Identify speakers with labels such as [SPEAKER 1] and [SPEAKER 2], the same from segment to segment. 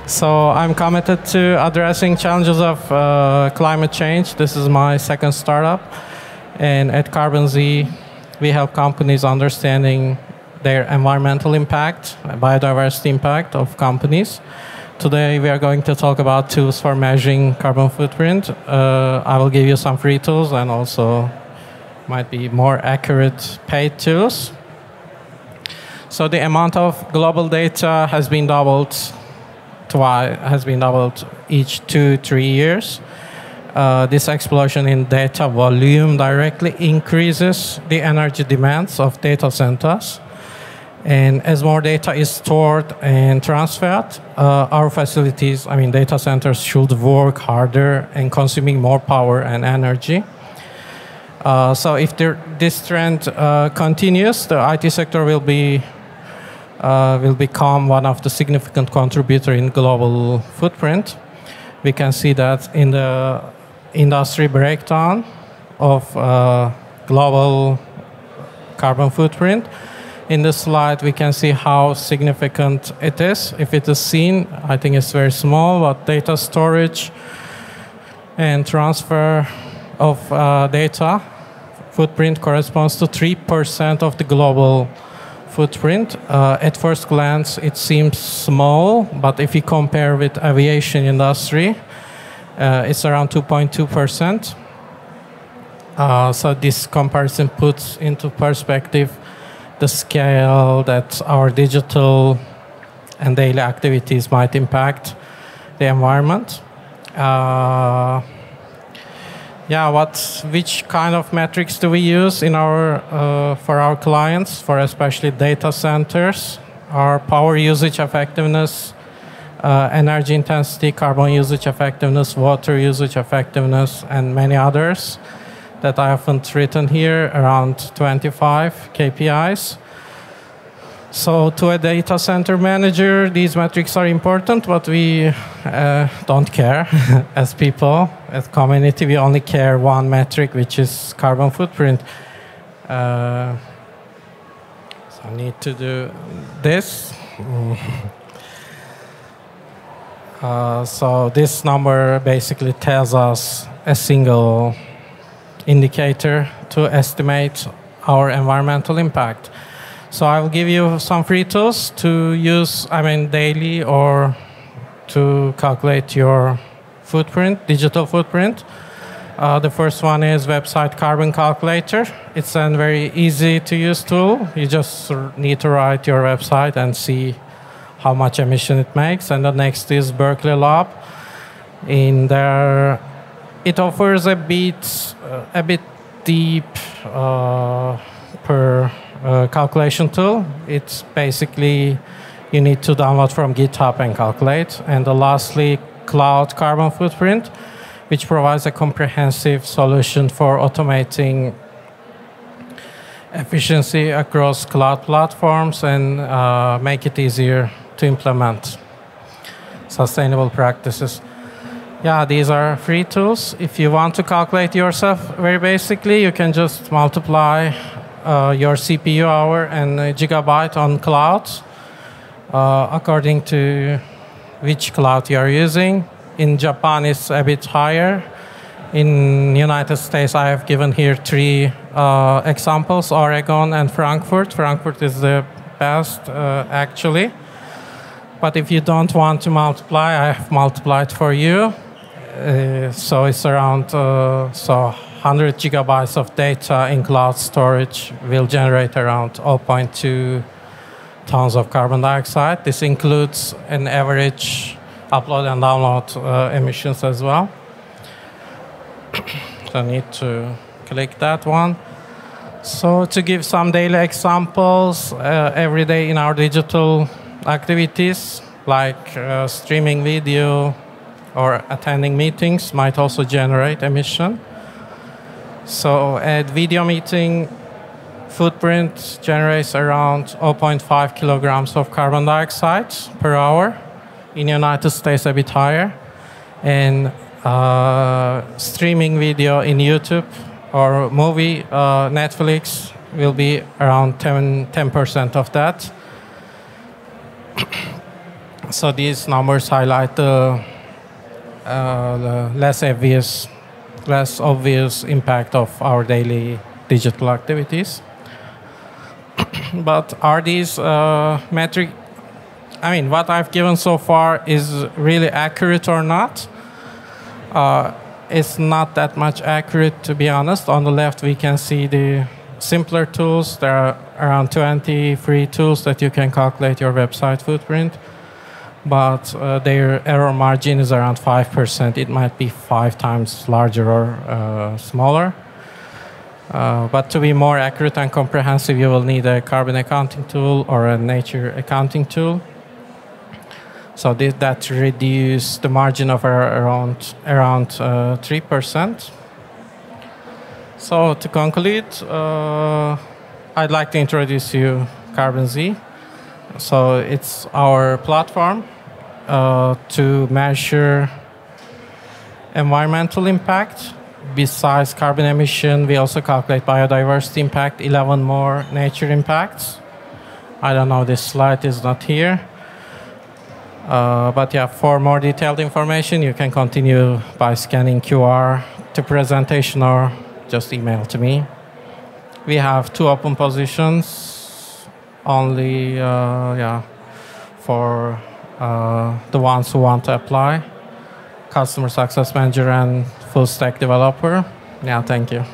[SPEAKER 1] So I'm committed to addressing challenges of climate change. This is my second startup. And at Carbonze, we help companies understanding their environmental impact, biodiversity impact of companies. Today, we are going to talk about tools for measuring carbon footprint. I will give you some free tools and also might be more accurate paid tools. So the amount of global data has been doubled each 2-3 years. This explosion in data volume directly increases the energy demands of data centers. And as more data is stored and transferred, our facilities, data centers should work harder and consuming more power and energy. So if this trend continues, the IT sector will become one of the significant contributor in global footprint. We can see that in the industry breakdown of global carbon footprint. In this slide, we can see how significant it is. If it is seen, I think it's very small, but data storage and transfer of data footprint corresponds to 3% of the global footprint. At first glance, it seems small, but if you compare with aviation industry, it's around 2.2%. So this comparison puts into perspective the scale that our digital and daily activities might impact the environment. Which kind of metrics do we use in for our clients, for especially data centers? Our power usage effectiveness, energy intensity, carbon usage effectiveness, water usage effectiveness, and many others that I haven't written here, around 25 KPIs. So to a data center manager, these metrics are important, but we don't care as people, as community. We only care one metric, which is carbon footprint. So I need to do this. So this number basically tells us a single indicator to estimate our environmental impact. So I will give you some free tools to use, daily or to calculate your footprint, digital footprint. The first one is website carbon calculator. It's a very easy to use tool. You just need to write your website and see how much emission it makes. And the next is Berkeley Lab. In there, it offers a bit deep per calculation tool. It's basically you need to download from GitHub and calculate. And lastly, Cloud Carbon Footprint, which provides a comprehensive solution for automating efficiency across cloud platforms and make it easier to implement sustainable practices. Yeah, these are free tools. If you want to calculate yourself very basically, you can just multiply your CPU hour and gigabyte on clouds according to which cloud you are using. In Japan, it's a bit higher. In United States, I have given here 3 examples, Oregon and Frankfurt. Frankfurt is the best, actually. But if you don't want to multiply, I have multiplied for you. So it's around 100 gigabytes of data in cloud storage will generate around 0.2 tons of carbon dioxide. This includes an average upload and download emissions as well. So I need to click that one. So to give some daily examples, every day in our digital activities, like streaming video or attending meetings, might also generate emission. So a video meeting footprint generates around 0.5 kilograms of carbon dioxide per hour. In the United States, a bit higher. And streaming video in YouTube or movie, Netflix, will be around 10% of that. So these numbers highlight the less obvious impact of our daily digital activities. But are these metric? I mean, what I've given so far is really accurate or not? It's not that much accurate, to be honest. On the left, we can see the simpler tools. There are around 20 free tools that you can calculate your website footprint. But their error margin is around 5%. It might be 5 times larger or smaller. But to be more accurate and comprehensive, you will need a carbon accounting tool or a nature accounting tool. So that reduces the margin of around 3%. So to conclude, I'd like to introduce you Carbonze. So it's our platform to measure environmental impact. Besides carbon emission, we also calculate biodiversity impact, 11 more nature impacts. I don't know, this slide is not here. But yeah, for more detailed information, you can continue by scanning QR to presentation or just email to me. We have 2 open positions, only for the ones who want to apply. Customer Success Manager and Full Stack Developer. Yeah, thank you.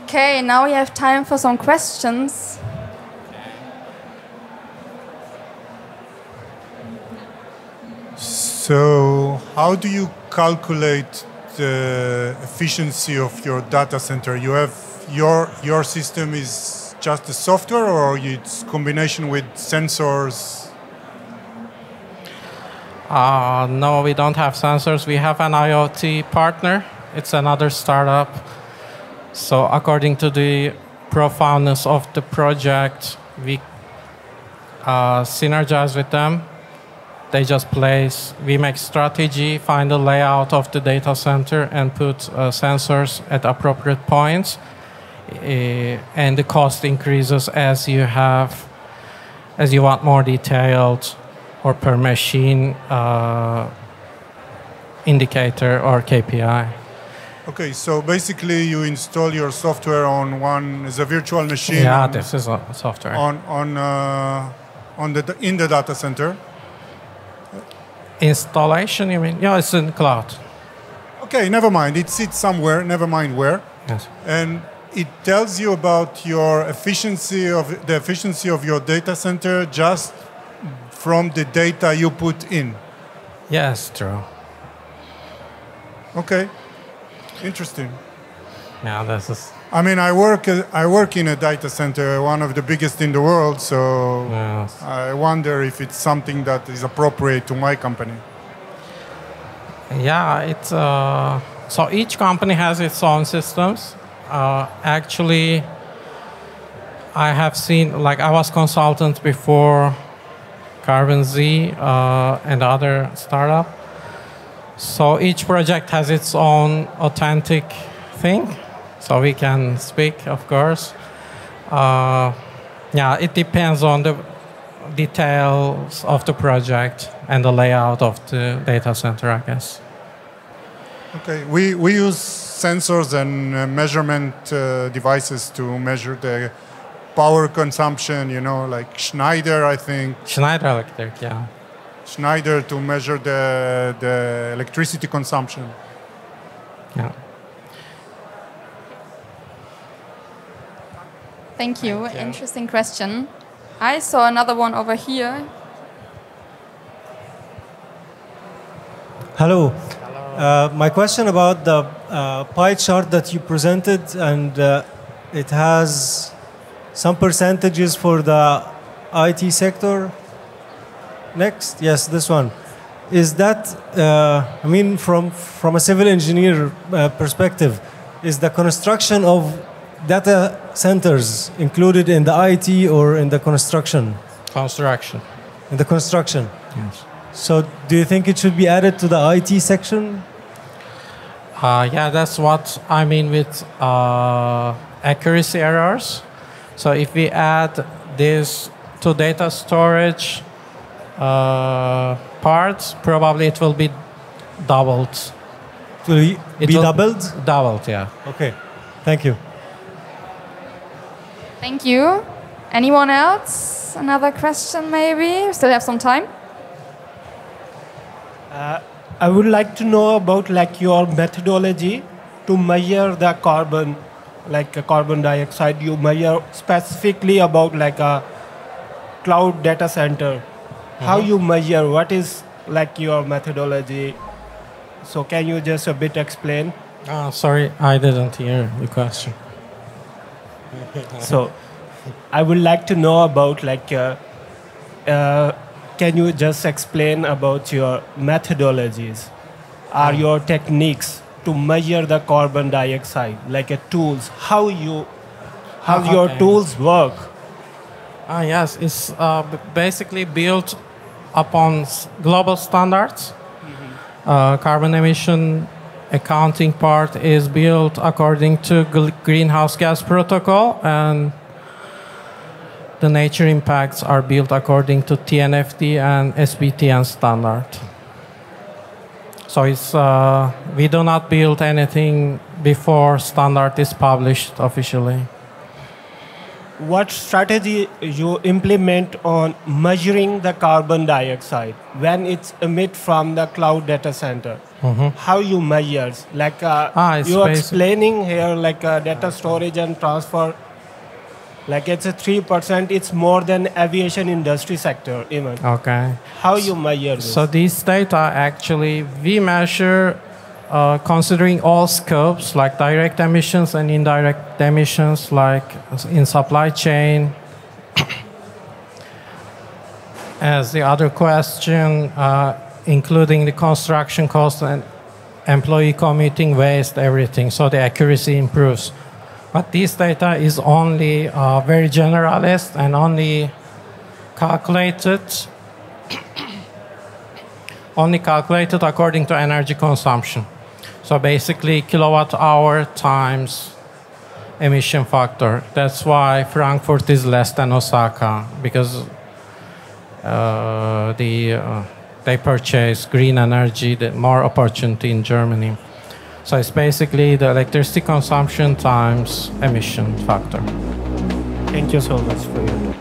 [SPEAKER 2] Okay, now we have time for some questions.
[SPEAKER 3] So, how do you calculate the efficiency of your data center? You have your system is just the software, or it's combination with sensors?
[SPEAKER 1] No, we don't have sensors. We have an IoT partner. It's another startup. So according to the profoundness of the project, we synergize with them. They just place, we make strategy, find the layout of the data center and put sensors at appropriate points. And the cost increases as you want more detailed or per machine indicator or KPI.
[SPEAKER 3] Okay, so basically you install your software on one as a virtual machine.
[SPEAKER 1] Yeah, this is a software.
[SPEAKER 3] In the data center.
[SPEAKER 1] Installation, you mean? Yeah, it's in the cloud.
[SPEAKER 3] Okay, never mind. It sits somewhere, never mind where.
[SPEAKER 1] Yes.
[SPEAKER 3] And it tells you about your efficiency of your data center just from the data you put in.
[SPEAKER 1] Yes, true.
[SPEAKER 3] Okay. Interesting.
[SPEAKER 1] Yeah, this is.
[SPEAKER 3] I mean, I work in a data center, one of the biggest in the world. So
[SPEAKER 1] Yes.
[SPEAKER 3] I wonder if it's something that is appropriate to my company.
[SPEAKER 1] Yeah, it's so each company has its own systems. Actually, I have seen, like, I was consultant before Carbonze and other startup. So each project has its own authentic thing. So we can speak, of course. Yeah, it depends on the details of the project and the layout of the data center, I guess.
[SPEAKER 3] Okay, we use sensors and measurement devices to measure the power consumption, like Schneider, I think.
[SPEAKER 1] Schneider Electric, yeah.
[SPEAKER 3] Schneider to measure the electricity consumption.
[SPEAKER 1] Yeah.
[SPEAKER 2] Thank you. Interesting question. I saw another one over here.
[SPEAKER 4] Hello. My question about the pie chart that you presented, and it has some percentages for the IT sector. Next, yes, this one. Is that, I mean, from a civil engineer perspective, is the construction of data centers included in the IT or in the construction?
[SPEAKER 1] Construction.
[SPEAKER 4] In the construction?
[SPEAKER 1] Yes.
[SPEAKER 4] So do you think it should be added to the IT section?
[SPEAKER 1] Yeah, that's what I mean with accuracy errors. So if we add this to data storage parts, probably it will be doubled.
[SPEAKER 4] Will it be doubled?
[SPEAKER 1] Doubled, yeah.
[SPEAKER 4] Okay, thank you.
[SPEAKER 2] Thank you. Anyone else? Another question, maybe? We still have some time.
[SPEAKER 5] I would like to know about like your methodology to measure the carbon, like carbon dioxide. You measure specifically about like a cloud data center. How you measure? What is like your methodology? So can you just a bit explain?
[SPEAKER 1] Sorry, I didn't hear the question.
[SPEAKER 5] So I would like to know about like, can you just explain about your methodologies? Are your techniques to measure the carbon dioxide, like tools? How your tools work?
[SPEAKER 1] Yes, it's basically built upon global standards. Carbon emission accounting part is built according to greenhouse gas protocol, and the nature impacts are built according to TNFD and SBTN standard. So it's we do not build anything before standard is published officially.
[SPEAKER 5] What strategy you implement on measuring the carbon dioxide when it's emit from the cloud data center? How you measure? Like you explaining here, like data storage and transfer. Like it's a 3%. It's more than aviation industry sector even.
[SPEAKER 1] Okay.
[SPEAKER 5] How you measure this?
[SPEAKER 1] So these data actually we measure considering all scopes like direct emissions and indirect emissions, like in supply chain. As the other question, including the construction cost and employee commuting waste, everything. So the accuracy improves. But this data is only very generalist and only calculated according to energy consumption. So basically kilowatt hour times emission factor. That's why Frankfurt is less than Osaka, because they purchase green energy, the more opportunity in Germany. So it's basically the electricity consumption times emission factor.
[SPEAKER 5] Thank you so much for your